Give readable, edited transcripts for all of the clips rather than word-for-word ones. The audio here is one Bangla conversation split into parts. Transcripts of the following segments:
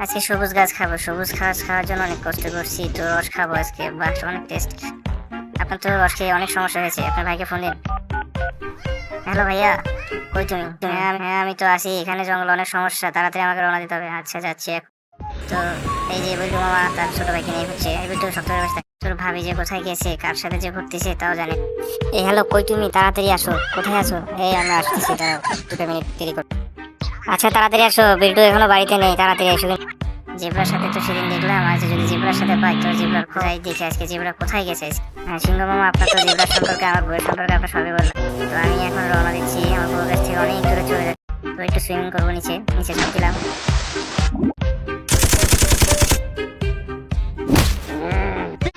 আজকে সবুজ গাছ খাবো, সবুজ ঘাস খাওয়ার জন্য অনেক কষ্ট করছি, তো রস খাবো আজকে। বাহ, অনেক টেস্ট। আপনার তো রস খেয়ে অনেক সমস্যা হয়েছে, আপনার ভাইকে ফোন দিন। হ্যালো ভাইয়া, কই তুমি? হ্যাঁ, আমি তো আছি এখানে। জঙ্গল অনেক সমস্যা, তাড়াতাড়ি আমাকে রওনা দিতে হবে। আচ্ছা, যাচ্ছি এখন। তো এই যে বিল্টু মামা তার ছোট ভাইকে নিয়ে ঘুরছে। এই বিল্টু শক্ত করে বসে থাক। তোর ভাবি যে কোথায় গেছে, কার সাথে যে ঘুরতেছে তাও জানে। এই হ্যালো, কই তুমি? তাড়াতাড়ি আসো। কোথায় আছো? এই আমরা আসতেছি, দাঁড়াও 2 মিনিট দেরি করো। আচ্ছা, তাড়াতাড়ি আসো, বিল্টু এখনো বাড়িতে নেই, তাড়াতাড়ি এসো। জেব্রার সাথে তো সেদিন দেখলাম, আজ যদি জেব্রার সাথে পাই তো জেব্রার খোঁজাই দেখি আজকে জেব্রা কোথায় গেছে। হ্যাঁ সিংহ মামা, আপনার তো জেব্রার সম্পর্কে, আমার বউয়ের সম্পর্কে আপনার সবই বললাম। তো আমি এখন রওনা দিচ্ছি, আমার বউয়ের কাছ থেকে অনেক দূরে চলে যাচ্ছি। তো একটু সুইমিং করবো নিচে, নিচে সব দিলাম।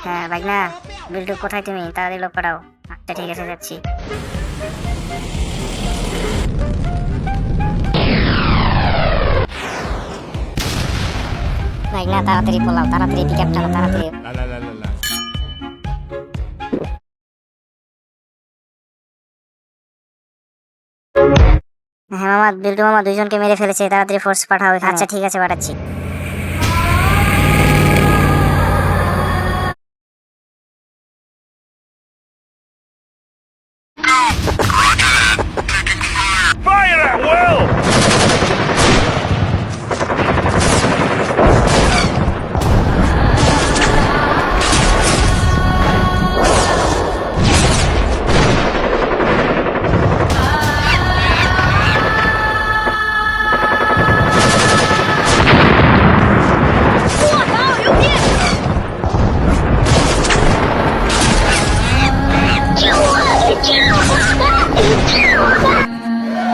হ্যাঁ ভাগনা, বিল্টু কোথায় তুমি? তাড়াতাড়ি লোক পাঠাও। আচ্ছা ঠিক আছে, যাচ্ছি। ভাগনা তাড়াতাড়ি পোলাও, তাড়াতাড়ি পিক আপ টানো, তাড়াতাড়ি। La la la la la. হ্যাঁ মামা, বিল্টু মামা দুইজনকে মেরে ফেলেছে, তাড়াতাড়ি ফোর্স পাঠাও এখানে। আচ্ছা ঠিক আছে, পাঠাচ্ছি। Fire at will!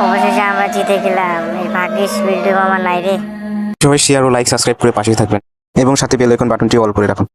অবশেষে আমরা জিতে গেলাম। এই ভাগ্যিস বিল্টু মামা নাই রে। সবাই শেয়ার ও লাইক সাবস্ক্রাইব করে পাশে থাকবেন এবং সাথে বেল আইকন বাটনটি অল করে রাখুন।